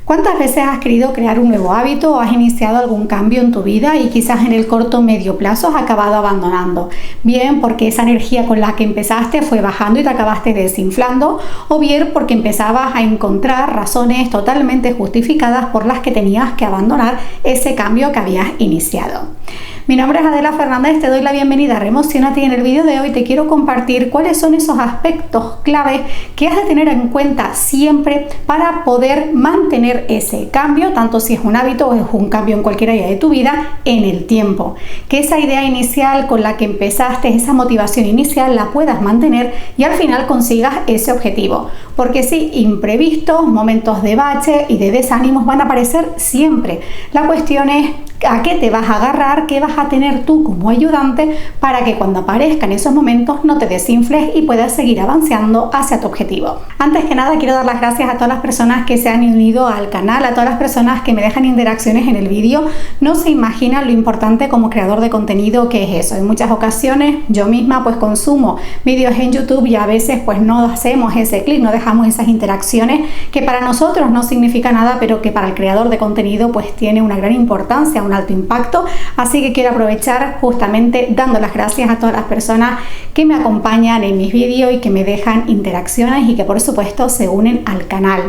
¿Cuántas veces has querido crear un nuevo hábito o has iniciado algún cambio en tu vida y quizás en el corto o medio plazo has acabado abandonando? Bien porque esa energía con la que empezaste fue bajando y te acabaste desinflando, o bien porque empezabas a encontrar razones totalmente justificadas por las que tenías que abandonar ese cambio que habías iniciado. Mi nombre es Adela Fernández, te doy la bienvenida a Reemocionate y en el vídeo de hoy te quiero compartir cuáles son esos aspectos claves que has de tener en cuenta siempre para poder mantener ese cambio, tanto si es un hábito o es un cambio en cualquier área de tu vida, en el tiempo. Que esa idea inicial con la que empezaste, esa motivación inicial, la puedas mantener y al final consigas ese objetivo. Porque sí, imprevistos, momentos de bache y de desánimos van a aparecer siempre. La cuestión es a qué te vas a agarrar, qué vas a tener tú como ayudante para que cuando aparezcan esos momentos no te desinfles y puedas seguir avanzando hacia tu objetivo. Antes que nada quiero dar las gracias a todas las personas que se han unido al canal, a todas las personas que me dejan interacciones en el vídeo. No se imaginan lo importante como creador de contenido que es eso. En muchas ocasiones yo misma pues consumo vídeos en YouTube y a veces pues no hacemos ese clic, no dejamos esas interacciones que para nosotros no significa nada, pero que para el creador de contenido pues tiene una gran importancia, un alto impacto. Así que quiero aprovechar justamente dando las gracias a todas las personas que me acompañan en mis vídeos y que me dejan interacciones y que por supuesto se unen al canal.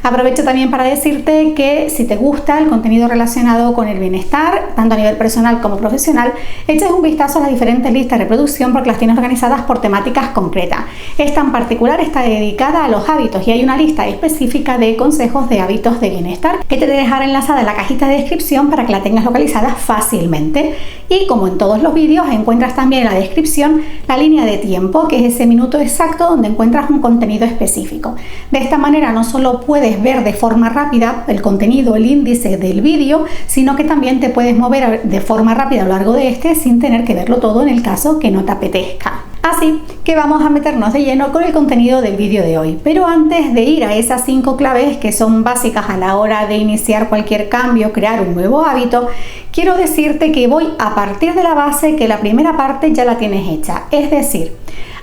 Aprovecho también para decirte que si te gusta el contenido relacionado con el bienestar, tanto a nivel personal como profesional, eches un vistazo a las diferentes listas de reproducción porque las tienes organizadas por temáticas concretas. Esta en particular está dedicada a los hábitos y hay una lista específica de consejos de hábitos de bienestar que te dejaré enlazada en la cajita de descripción para que la tengas localizada fácilmente. Y como en todos los vídeos, encuentras también en la descripción la línea de tiempo, que es ese minuto exacto donde encuentras un contenido específico. De esta manera no solo puedes ver de forma rápida el contenido, el índice del vídeo, sino que también te puedes mover de forma rápida a lo largo de este sin tener que verlo todo en el caso que no te apetezca. Así que vamos a meternos de lleno con el contenido del vídeo de hoy. Pero antes de ir a esas 5 claves que son básicas a la hora de iniciar cualquier cambio, crear un nuevo hábito, quiero decirte que voy a partir de la base que la primera parte ya la tienes hecha. Es decir,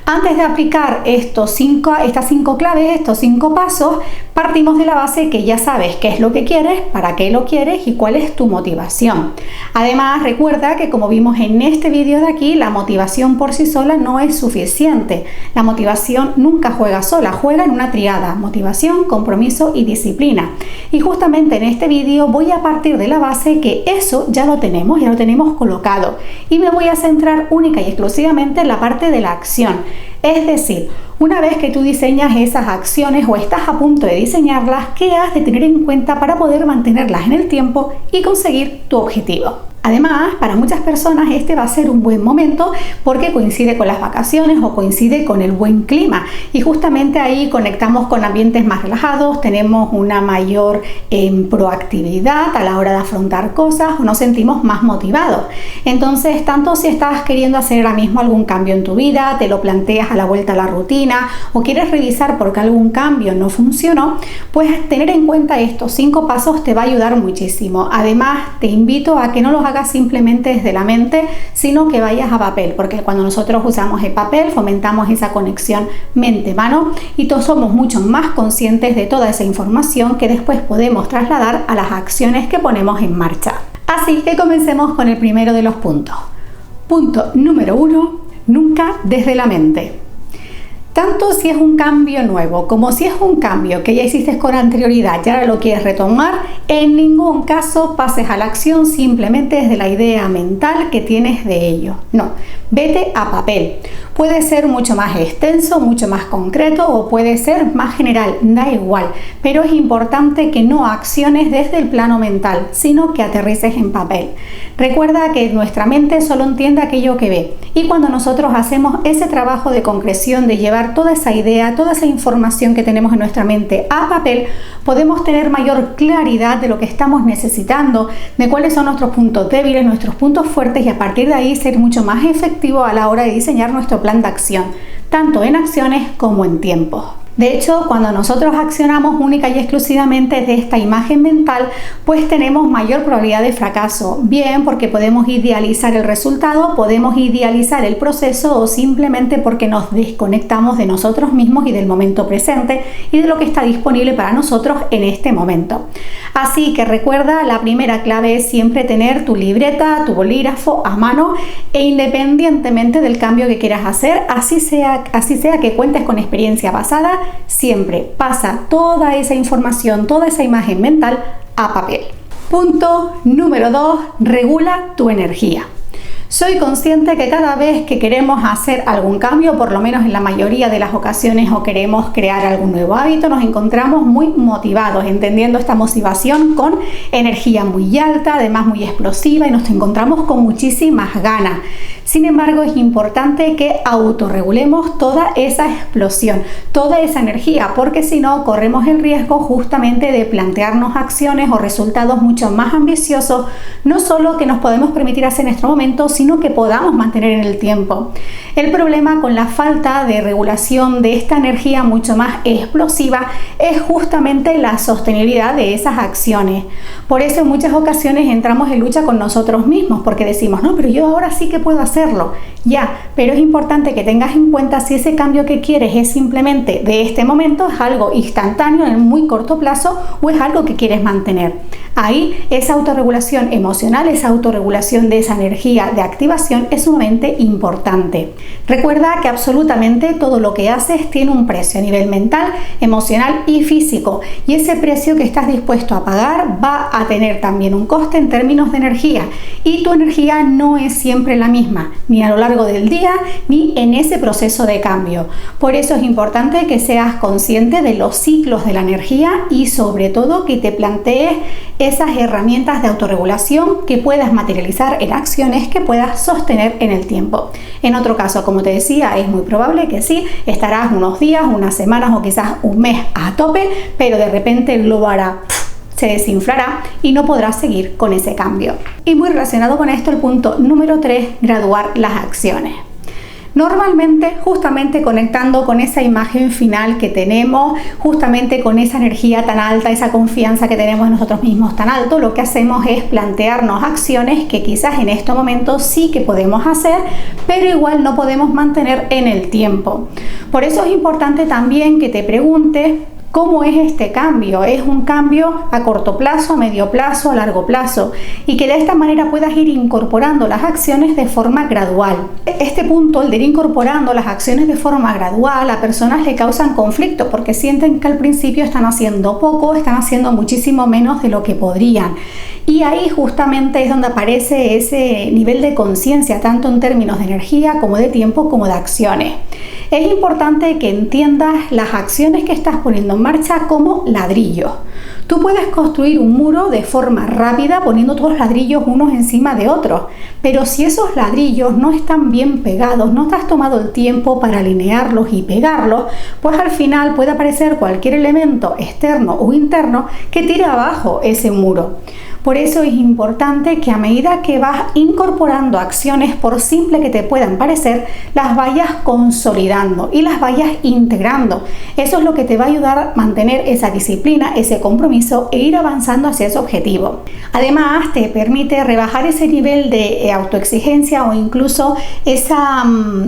antes de aplicar estas 5 claves, estos 5 pasos, partimos de la base que ya sabes qué es lo que quieres, para qué lo quieres y cuál es tu motivación. Además, recuerda que como vimos en este vídeo de aquí, la motivación por sí sola no es suficiente. La motivación nunca juega sola, juega en una triada: motivación, compromiso y disciplina. Y justamente en este vídeo voy a partir de la base que eso ya lo tenemos colocado. Y me voy a centrar única y exclusivamente en la parte de la acción. Es decir, una vez que tú diseñas esas acciones o estás a punto de diseñarlas, ¿qué has de tener en cuenta para poder mantenerlas en el tiempo y conseguir tu objetivo? Además, para muchas personas este va a ser un buen momento porque coincide con las vacaciones o coincide con el buen clima y justamente ahí conectamos con ambientes más relajados, tenemos una mayor proactividad a la hora de afrontar cosas o nos sentimos más motivados. Entonces, tanto si estás queriendo hacer ahora mismo algún cambio en tu vida, te lo planteas a la vuelta a la rutina o quieres revisar por qué algún cambio no funcionó, pues tener en cuenta estos 5 pasos te va a ayudar muchísimo. Además, te invito a que no los hagas simplemente desde la mente, sino que vayas a papel, porque cuando nosotros usamos el papel fomentamos esa conexión mente-mano y todos somos mucho más conscientes de toda esa información que después podemos trasladar a las acciones que ponemos en marcha. Así que comencemos con el primero de los puntos. Punto número 1, nunca desde la mente. Tanto si es un cambio nuevo como si es un cambio que ya hiciste con anterioridad y ahora lo quieres retomar, en ningún caso pases a la acción simplemente desde la idea mental que tienes de ello. No, vete a papel. Puede ser mucho más extenso, mucho más concreto o puede ser más general, da igual, pero es importante que no acciones desde el plano mental, sino que aterrices en papel. Recuerda que nuestra mente solo entiende aquello que ve y cuando nosotros hacemos ese trabajo de concreción, de llevar toda esa idea, toda esa información que tenemos en nuestra mente a papel, podemos tener mayor claridad de lo que estamos necesitando, de cuáles son nuestros puntos débiles, nuestros puntos fuertes y a partir de ahí ser mucho más efectivo a la hora de diseñar nuestro plan de acción, tanto en acciones como en tiempos. De hecho, cuando nosotros accionamos única y exclusivamente de esta imagen mental, pues tenemos mayor probabilidad de fracaso. Bien porque podemos idealizar el resultado, podemos idealizar el proceso o simplemente porque nos desconectamos de nosotros mismos y del momento presente y de lo que está disponible para nosotros en este momento. Así que recuerda, la primera clave es siempre tener tu libreta, tu bolígrafo a mano e independientemente del cambio que quieras hacer, así sea que cuentes con experiencia pasada, siempre pasa toda esa información, toda esa imagen mental a papel. Punto número 2, regula tu energía. Soy consciente que cada vez que queremos hacer algún cambio, por lo menos en la mayoría de las ocasiones, o queremos crear algún nuevo hábito, nos encontramos muy motivados, entendiendo esta motivación con energía muy alta, además muy explosiva, y nos encontramos con muchísimas ganas. Sin embargo, es importante que autorregulemos toda esa explosión, toda esa energía, porque si no, corremos el riesgo justamente de plantearnos acciones o resultados mucho más ambiciosos, no solo que nos podemos permitir hacer en este momento, sino que podamos mantener en el tiempo. El problema con la falta de regulación de esta energía mucho más explosiva es justamente la sostenibilidad de esas acciones. Por eso en muchas ocasiones entramos en lucha con nosotros mismos, porque decimos, no, pero yo ahora sí que puedo hacerlo. Ya, pero es importante que tengas en cuenta si ese cambio que quieres es simplemente de este momento, es algo instantáneo en muy corto plazo o es algo que quieres mantener. Ahí esa autorregulación emocional, esa autorregulación de esa energía de activación es sumamente importante. Recuerda que absolutamente todo lo que haces tiene un precio a nivel mental, emocional y físico, y ese precio que estás dispuesto a pagar va a tener también un coste en términos de energía, y tu energía no es siempre la misma, ni a lo largo del día ni en ese proceso de cambio. Por eso es importante que seas consciente de los ciclos de la energía y sobre todo que te plantees esas herramientas de autorregulación que puedas materializar en acciones que puedas sostener en el tiempo. En otro caso, como te decía, es muy probable que sí, estarás unos días, unas semanas o quizás un mes a tope, pero de repente el globo hará, se desinflará y no podrás seguir con ese cambio. Y muy relacionado con esto, el punto número 3, graduar las acciones. Normalmente, justamente conectando con esa imagen final que tenemos, justamente con esa energía tan alta, esa confianza que tenemos en nosotros mismos tan alto, lo que hacemos es plantearnos acciones que quizás en este momento sí que podemos hacer, pero igual no podemos mantener en el tiempo. Por eso es importante también que te preguntes ¿cómo es este cambio? ¿Es un cambio a corto plazo, a medio plazo, a largo plazo? Y que de esta manera puedas ir incorporando las acciones de forma gradual. Este punto, el de ir incorporando las acciones de forma gradual, a personas le causan conflicto porque sienten que al principio están haciendo poco, están haciendo muchísimo menos de lo que podrían. Y ahí justamente es donde aparece ese nivel de conciencia, tanto en términos de energía como de tiempo como de acciones. Es importante que entiendas las acciones que estás poniendo en marcha como ladrillos. Tú puedes construir un muro de forma rápida poniendo todos los ladrillos unos encima de otros, pero si esos ladrillos no están bien pegados, no te has tomado el tiempo para alinearlos y pegarlos, pues al final puede aparecer cualquier elemento externo o interno que tire abajo ese muro. Por eso es importante que a medida que vas incorporando acciones, por simple que te puedan parecer, las vayas consolidando y las vayas integrando. Eso es lo que te va a ayudar a mantener esa disciplina, ese compromiso e ir avanzando hacia ese objetivo. Además, te permite rebajar ese nivel de autoexigencia o incluso esa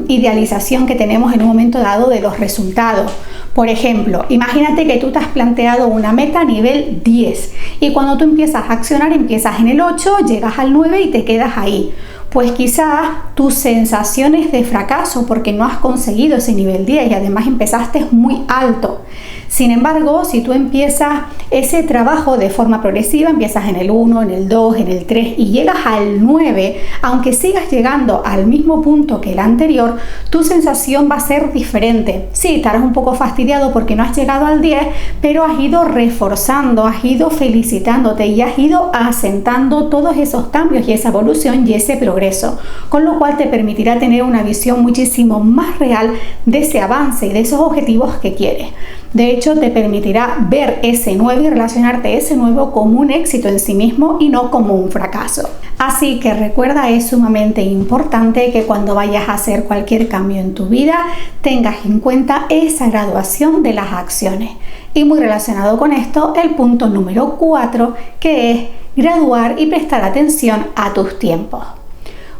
idealización que tenemos en un momento dado de los resultados. Por ejemplo, imagínate que tú te has planteado una meta a nivel 10 y cuando tú empiezas a accionar empiezas en el 8, llegas al 9 y te quedas ahí. Pues quizás tus sensaciones de fracaso porque no has conseguido ese nivel 10 y además empezaste muy alto. Sin embargo, si tú empiezas ese trabajo de forma progresiva, empiezas en el 1, en el 2, en el 3 y llegas al 9, aunque sigas llegando al mismo punto que el anterior, tu sensación va a ser diferente. Sí, estarás un poco fastidiado porque no has llegado al 10, pero has ido reforzando, has ido felicitándote y has ido asentando todos esos cambios y esa evolución y ese progreso. progreso, con lo cual te permitirá tener una visión muchísimo más real de ese avance y de esos objetivos que quieres. De hecho, te permitirá ver ese nuevo y relacionarte ese nuevo como un éxito en sí mismo y no como un fracaso. Así que recuerda, es sumamente importante que cuando vayas a hacer cualquier cambio en tu vida tengas en cuenta esa graduación de las acciones. Y muy relacionado con esto, el punto número 4, que es graduar y prestar atención a tus tiempos.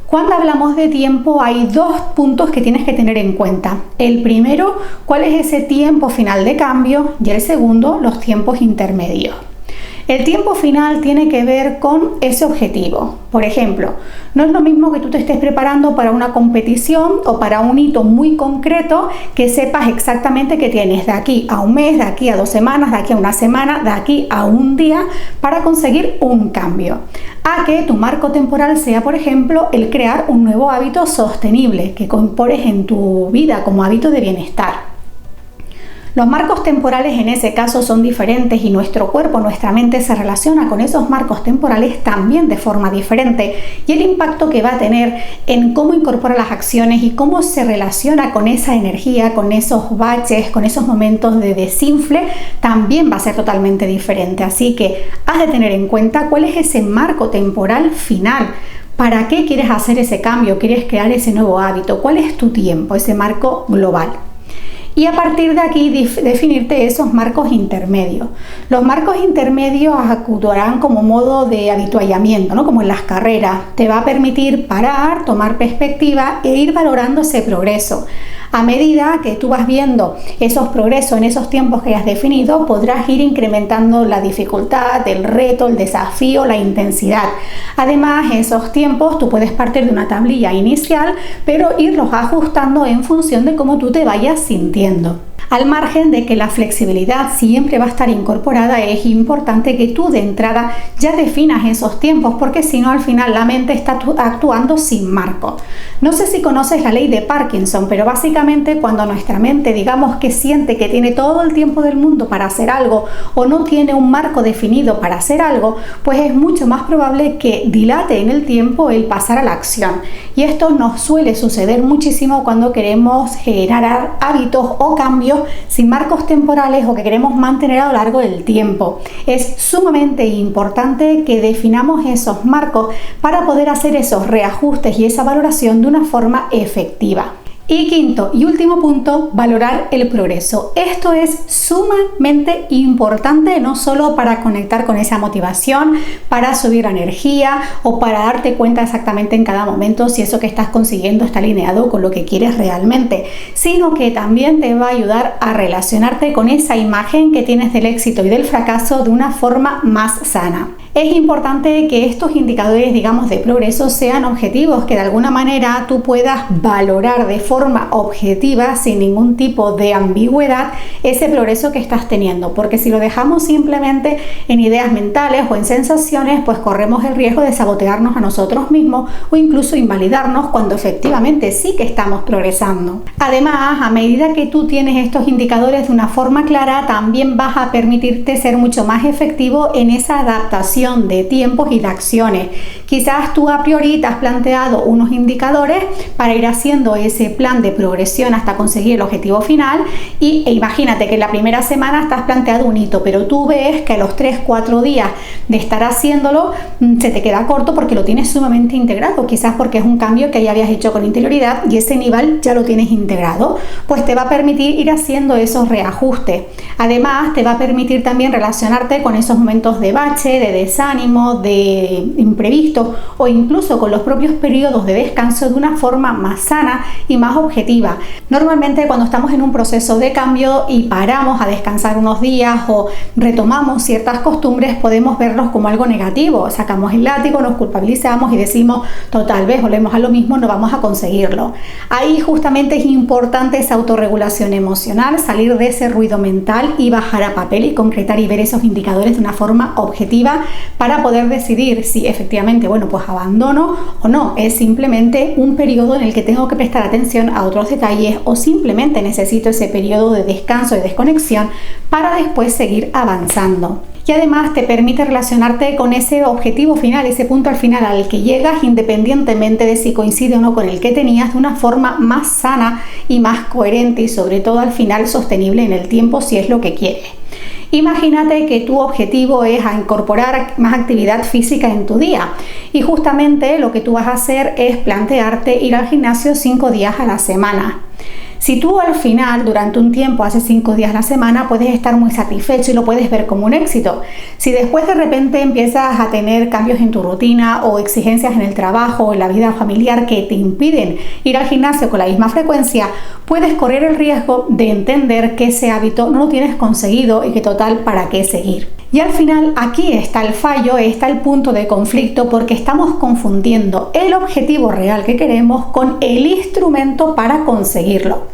Cuando hablamos de tiempo hay dos puntos que tienes que tener en cuenta. El primero, cuál es ese tiempo final de cambio, y el segundo, los tiempos intermedios. El tiempo final tiene que ver con ese objetivo. Por ejemplo, no es lo mismo que tú te estés preparando para una competición o para un hito muy concreto, que sepas exactamente que tienes de aquí a un mes, de aquí a 2 semanas, de aquí a una semana, de aquí a un día para conseguir un cambio. A que tu marco temporal sea, por ejemplo, el crear un nuevo hábito sostenible que incorpores en tu vida como hábito de bienestar. Los marcos temporales en ese caso son diferentes y nuestro cuerpo, nuestra mente se relaciona con esos marcos temporales también de forma diferente, y el impacto que va a tener en cómo incorpora las acciones y cómo se relaciona con esa energía, con esos baches, con esos momentos de desinfle, también va a ser totalmente diferente. Así que has de tener en cuenta cuál es ese marco temporal final. ¿Para qué quieres hacer ese cambio? ¿Quieres crear ese nuevo hábito? ¿Cuál es tu tiempo, ese marco global? Y a partir de aquí definirte esos marcos intermedios. Los marcos intermedios actuarán como modo de habituallamiento, ¿no? Como en las carreras. Te va a permitir parar, tomar perspectiva e ir valorando ese progreso. A medida que tú vas viendo esos progresos en esos tiempos que has definido, podrás ir incrementando la dificultad, el reto, el desafío, la intensidad. Además, esos tiempos tú puedes partir de una tablilla inicial, pero irlos ajustando en función de cómo tú te vayas sintiendo. Al margen de que la flexibilidad siempre va a estar incorporada, es importante que tú de entrada ya definas esos tiempos, porque si no al final la mente está actuando sin marco. No sé si conoces la ley de Parkinson, pero básicamente cuando nuestra mente, digamos que siente que tiene todo el tiempo del mundo para hacer algo o no tiene un marco definido para hacer algo, pues es mucho más probable que dilate en el tiempo el pasar a la acción. Y esto nos suele suceder muchísimo cuando queremos generar hábitos o cambios sin marcos temporales o que queremos mantener a lo largo del tiempo. Es sumamente importante que definamos esos marcos para poder hacer esos reajustes y esa valoración de una forma efectiva. Y quinto y último punto, valorar el progreso. Esto es sumamente importante, no solo para conectar con esa motivación, para subir la energía o para darte cuenta exactamente en cada momento si eso que estás consiguiendo está alineado con lo que quieres realmente, sino que también te va a ayudar a relacionarte con esa imagen que tienes del éxito y del fracaso de una forma más sana. Es importante que estos indicadores, digamos, de progreso sean objetivos, que de alguna manera tú puedas valorar de forma objetiva, sin ningún tipo de ambigüedad, ese progreso que estás teniendo, porque si lo dejamos simplemente en ideas mentales o en sensaciones, pues corremos el riesgo de sabotearnos a nosotros mismos o incluso invalidarnos cuando efectivamente sí que estamos progresando. Además, a medida que tú tienes estos indicadores de una forma clara, también vas a permitirte ser mucho más efectivo en esa adaptación de tiempos y de acciones. Quizás tú a priori te has planteado unos indicadores para ir haciendo ese plan de progresión hasta conseguir el objetivo final e imagínate que en la primera semana estás planteado un hito, pero tú ves que a los 3-4 días de estar haciéndolo se te queda corto porque lo tienes sumamente integrado, quizás porque es un cambio que ya habías hecho con interioridad y ese nivel ya lo tienes integrado, pues te va a permitir ir haciendo esos reajustes. Además, te va a permitir también relacionarte con esos momentos de bache, de desánimo, de imprevisto o incluso con los propios periodos de descanso de una forma más sana y más objetiva. Normalmente cuando estamos en un proceso de cambio y paramos a descansar unos días o retomamos ciertas costumbres, podemos verlos como algo negativo. Sacamos el látigo, nos culpabilizamos y decimos, total vez volvemos a lo mismo, no vamos a conseguirlo. Ahí justamente es importante esa autorregulación emocional, salir de ese ruido mental y bajar a papel y concretar y ver esos indicadores de una forma objetiva para poder decidir si efectivamente, bueno, pues abandono o no. Es simplemente un periodo en el que tengo que prestar atención a otros detalles o simplemente necesito ese periodo de descanso y desconexión para después seguir avanzando. y además te permite relacionarte con ese objetivo final, ese punto al final al que llegas, independientemente de si coincide o no con el que tenías, de una forma más sana y más coherente y sobre todo al final sostenible en el tiempo si es lo que quieres. Imagínate que tu objetivo es incorporar más actividad física en tu día y justamente lo que tú vas a hacer es plantearte ir al gimnasio 5 días a la semana. Si tú al final, durante un tiempo, haces 5 días a la semana, puedes estar muy satisfecho y lo puedes ver como un éxito. Si después de repente empiezas a tener cambios en tu rutina o exigencias en el trabajo o en la vida familiar que te impiden ir al gimnasio con la misma frecuencia, puedes correr el riesgo de entender que ese hábito no lo tienes conseguido y que total, ¿para qué seguir? Y al final aquí está el fallo, está el punto de conflicto porque estamos confundiendo el objetivo real que queremos con el instrumento para conseguirlo.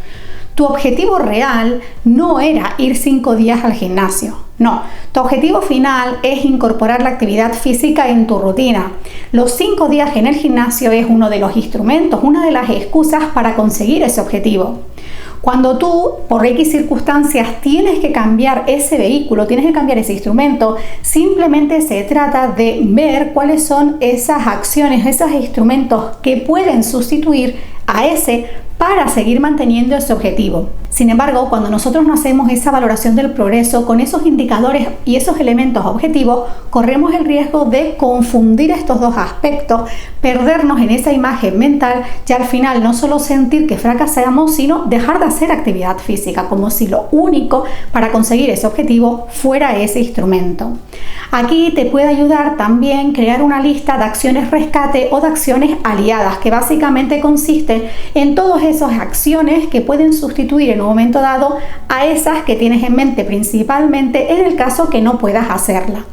Tu objetivo real no era ir 5 días al gimnasio, no. Tu objetivo final es incorporar la actividad física en tu rutina. Los 5 días en el gimnasio es uno de los instrumentos, una de las excusas para conseguir ese objetivo. Cuando tú, por X circunstancias, tienes que cambiar ese vehículo, tienes que cambiar ese instrumento, simplemente se trata de ver cuáles son esas acciones, esos instrumentos que pueden sustituir a ese para seguir manteniendo ese objetivo. Sin embargo, cuando nosotros no hacemos esa valoración del progreso con esos indicadores y esos elementos objetivos, corremos el riesgo de confundir estos dos aspectos, perdernos en esa imagen mental y al final no solo sentir que fracasamos, sino dejar de hacer actividad física, como si lo único para conseguir ese objetivo fuera ese instrumento. Aquí te puede ayudar también crear una lista de acciones rescate o de acciones aliadas, que básicamente consiste en todas esas acciones que pueden sustituir en un momento dado a esas que tienes en mente, principalmente en el caso que no puedas hacerla.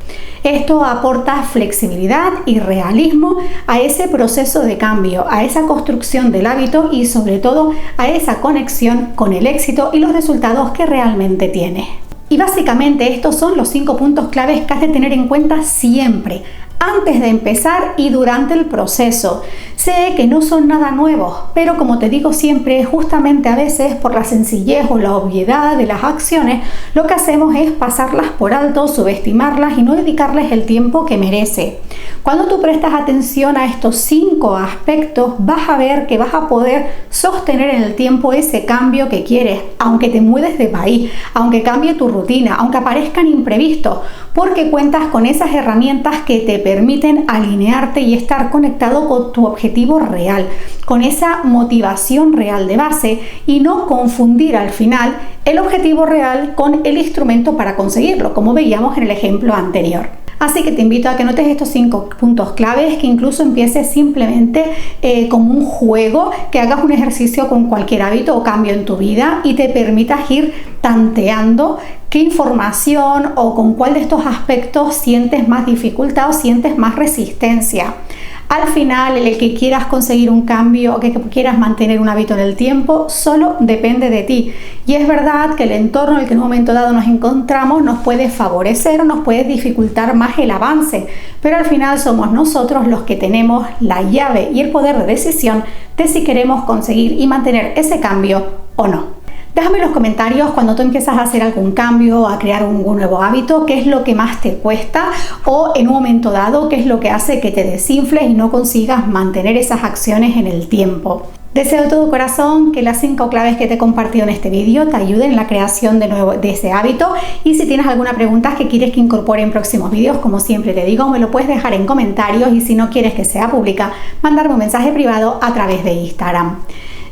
Esto aporta flexibilidad y realismo a ese proceso de cambio, a esa construcción del hábito y sobre todo a esa conexión con el éxito y los resultados que realmente tienes. Y básicamente estos son los 5 puntos claves que has de tener en cuenta siempre, antes de empezar y durante el proceso. Sé que no son nada nuevos, pero como te digo siempre, justamente a veces por la sencillez o la obviedad de las acciones, lo que hacemos es pasarlas por alto, subestimarlas y no dedicarles el tiempo que merece. Cuando tú prestas atención a estos 5 aspectos, vas a ver que vas a poder sostener en el tiempo ese cambio que quieres, aunque te mudes de país, aunque cambie tu rutina, aunque aparezcan imprevistos, porque cuentas con esas herramientas que te permiten alinearte y estar conectado con tu objetivo real, con esa motivación real de base y no confundir al final el objetivo real con el instrumento para conseguirlo, como veíamos en el ejemplo anterior. Así que te invito a que notes estos 5 puntos claves, que incluso empieces simplemente como un juego, que hagas un ejercicio con cualquier hábito o cambio en tu vida y te permitas ir tanteando qué información o con cuál de estos aspectos sientes más dificultad o sientes más resistencia. Al final, el que quieras conseguir un cambio o que quieras mantener un hábito en el tiempo, solo depende de ti. Y es verdad que el entorno en el que en un momento dado nos encontramos nos puede favorecer o nos puede dificultar más el avance, pero al final somos nosotros los que tenemos la llave y el poder de decisión de si queremos conseguir y mantener ese cambio o no. Déjame en los comentarios cuando tú empiezas a hacer algún cambio, a crear un nuevo hábito, qué es lo que más te cuesta o en un momento dado qué es lo que hace que te desinfles y no consigas mantener esas acciones en el tiempo. Deseo de todo corazón que las 5 claves que te he compartido en este vídeo te ayuden en la creación de ese hábito, y si tienes alguna pregunta que quieres que incorpore en próximos vídeos, como siempre te digo, me lo puedes dejar en comentarios, y si no quieres que sea pública, mandarme un mensaje privado a través de Instagram.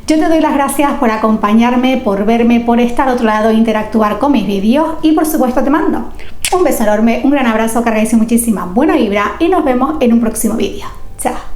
Yo te doy las gracias por acompañarme, por verme, por estar al otro lado e interactuar con mis vídeos, y por supuesto te mando un beso enorme, un gran abrazo, cargadísimo, muchísima buena vibra, y nos vemos en un próximo vídeo. Chao.